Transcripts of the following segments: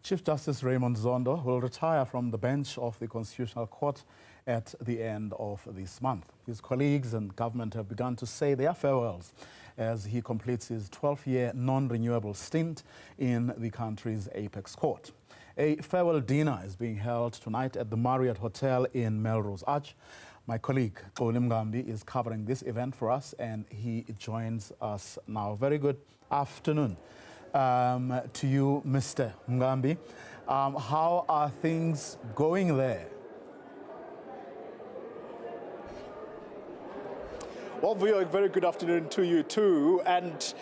Chief Justice Raymond Zondo will retire from the bench of the Constitutional Court at the end of this month. His colleagues and government have begun to say their farewells as he completes his 12-year non-renewable stint in the country's apex court. A farewell dinner is being held tonight at the Marriott Hotel in Melrose Arch. My colleague, Xoli Mngambi, is covering this event for us, and he joins us now. Very good afternoon to you, Mr. Mngambi. How are things going there? Well, Vuyo, a very good afternoon to you too, and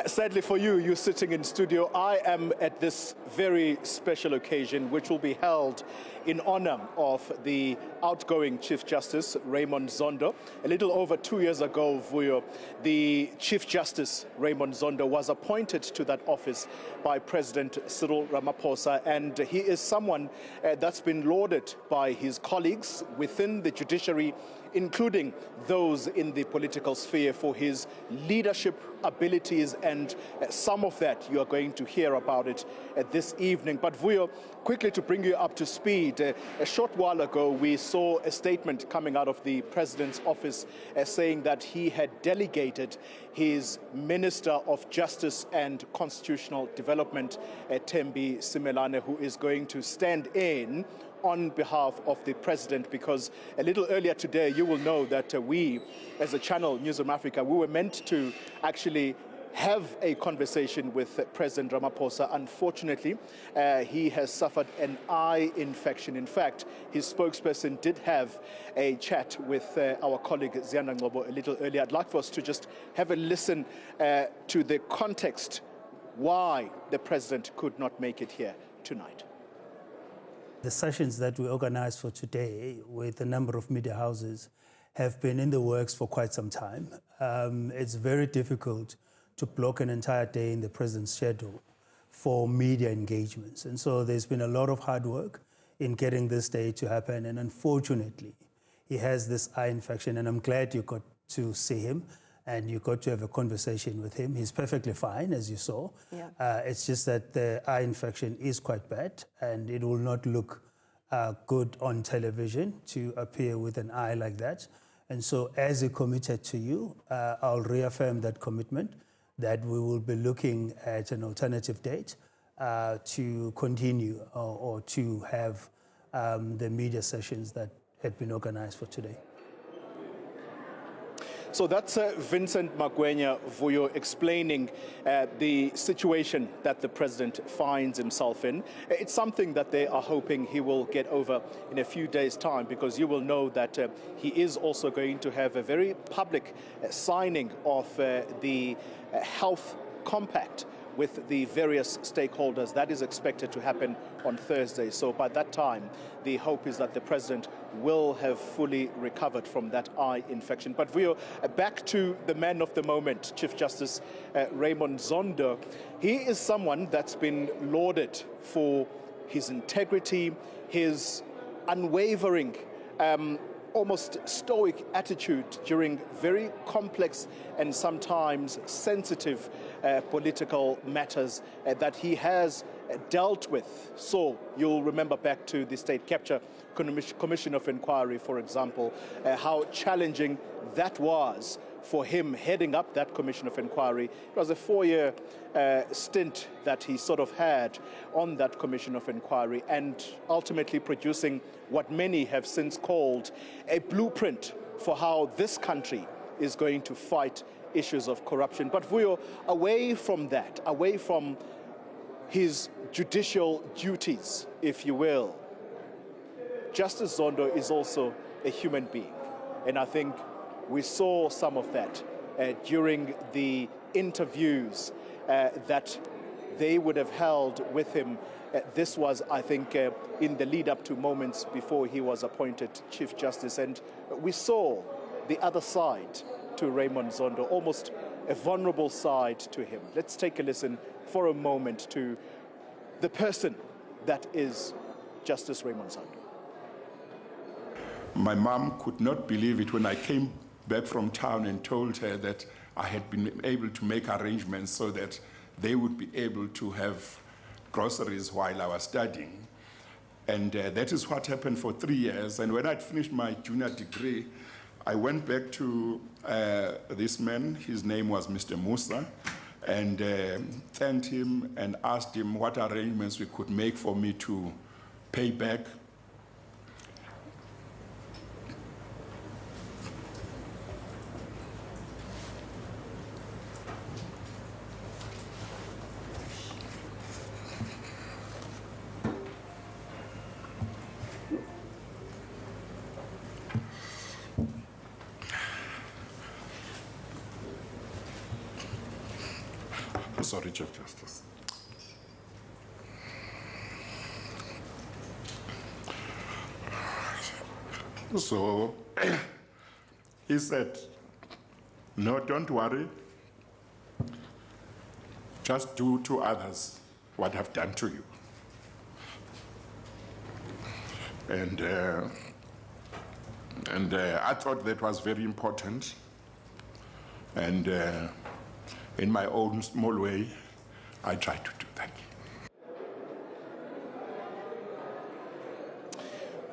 sadly for you, you're sitting in studio. I am at this very special occasion which will be held in honor of the outgoing Chief Justice Raymond Zondo. A little over 2 years ago, Vuyo, the Chief Justice Raymond Zondo was appointed to that office by President Cyril Ramaphosa, and he is someone that's been lauded by his colleagues within the judiciary, including those in the political sphere, for his leadership abilities, and some of that you are going to hear about it this evening. But Vuyo, quickly to bring you up to speed, a short while ago we saw a statement coming out of the President's office saying that he had delegated his Minister of Justice and Constitutional Development, Thembi Simelane, who is going to stand in on behalf of the President, because a little earlier today, you will know that we, as a channel, Newzroom Afrika, we were meant to actually have a conversation with President Ramaphosa. Unfortunately, he has suffered an eye infection. In fact, his spokesperson did have a chat with our colleague Ziana Ngobo a little earlier. I'd like for us to just have a listen to the context why the President could not make it here tonight. The sessions that we organized for today with a number of media houses have been in the works for quite some time. It's very difficult to block an entire day in the President's schedule for media engagements. And so there's been a lot of hard work in getting this day to happen. And unfortunately, he has this eye infection, and I'm glad you got to see him and you got to have a conversation with him. He's perfectly fine, as you saw. Yeah. It's just that the eye infection is quite bad, and it will not look good on television to appear with an eye like that. And so as he committed to you, I'll reaffirm that commitment that we will be looking at an alternative date to continue or to have the media sessions that had been organized for today. So that's Vincent Magwenya, Vuyo, explaining the situation that the President finds himself in. It's something that they are hoping he will get over in a few days' time, because you will know that he is also going to have a very public signing of the health compact with the various stakeholders. That is expected to happen on Thursday. So by that time, the hope is that the President will have fully recovered from that eye infection. But Vuyo, back to the man of the moment, Chief Justice Raymond Zondo. He is someone that's been lauded for his integrity, his unwavering, almost stoic attitude during very complex and sometimes sensitive political matters that he has dealt with. So you'll remember back to the State Capture Commission of Inquiry, for example, how challenging that was for him heading up that Commission of Inquiry. It was a 4-year stint that he sort of had on that Commission of Inquiry, and ultimately producing what many have since called a blueprint for how this country is going to fight issues of corruption. But Vuyo, away from that, away from his judicial duties, if you will, Justice Zondo is also a human being. And I think we saw some of that during the interviews that they would have held with him. This was, I think, in the lead up to moments before he was appointed Chief Justice. And we saw the other side to Raymond Zondo, almost a vulnerable side to him. Let's take a listen for a moment to the person that is Justice Raymond Zondo. My mom could not believe it when I came back from town and told her that I had been able to make arrangements so that they would be able to have groceries while I was studying. And that is what happened for 3 years. And when I'd finished my junior degree, I went back to this man. His name was Mr. Musa, and thanked him and asked him what arrangements we could make for me to pay back. Sorry, Chief Justice. So he said, no, don't worry. Just do to others what I've done to you. And I thought that was very important. And in my own small way, I tried to do that.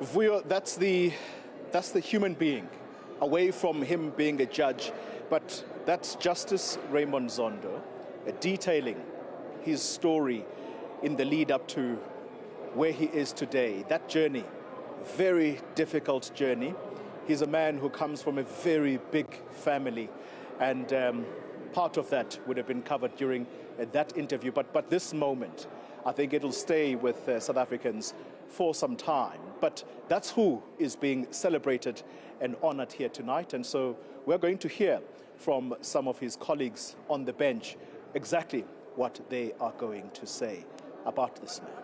Vuyo, that's the human being, away from him being a judge. But that's Justice Raymond Zondo, detailing his story in the lead up to where he is today. That journey, very difficult journey. He's a man who comes from a very big family, and part of that would have been covered during that interview. But this moment, I think it'll stay with South Africans for some time. But that's who is being celebrated and honored here tonight. And so we're going to hear from some of his colleagues on the bench exactly what they are going to say about this man.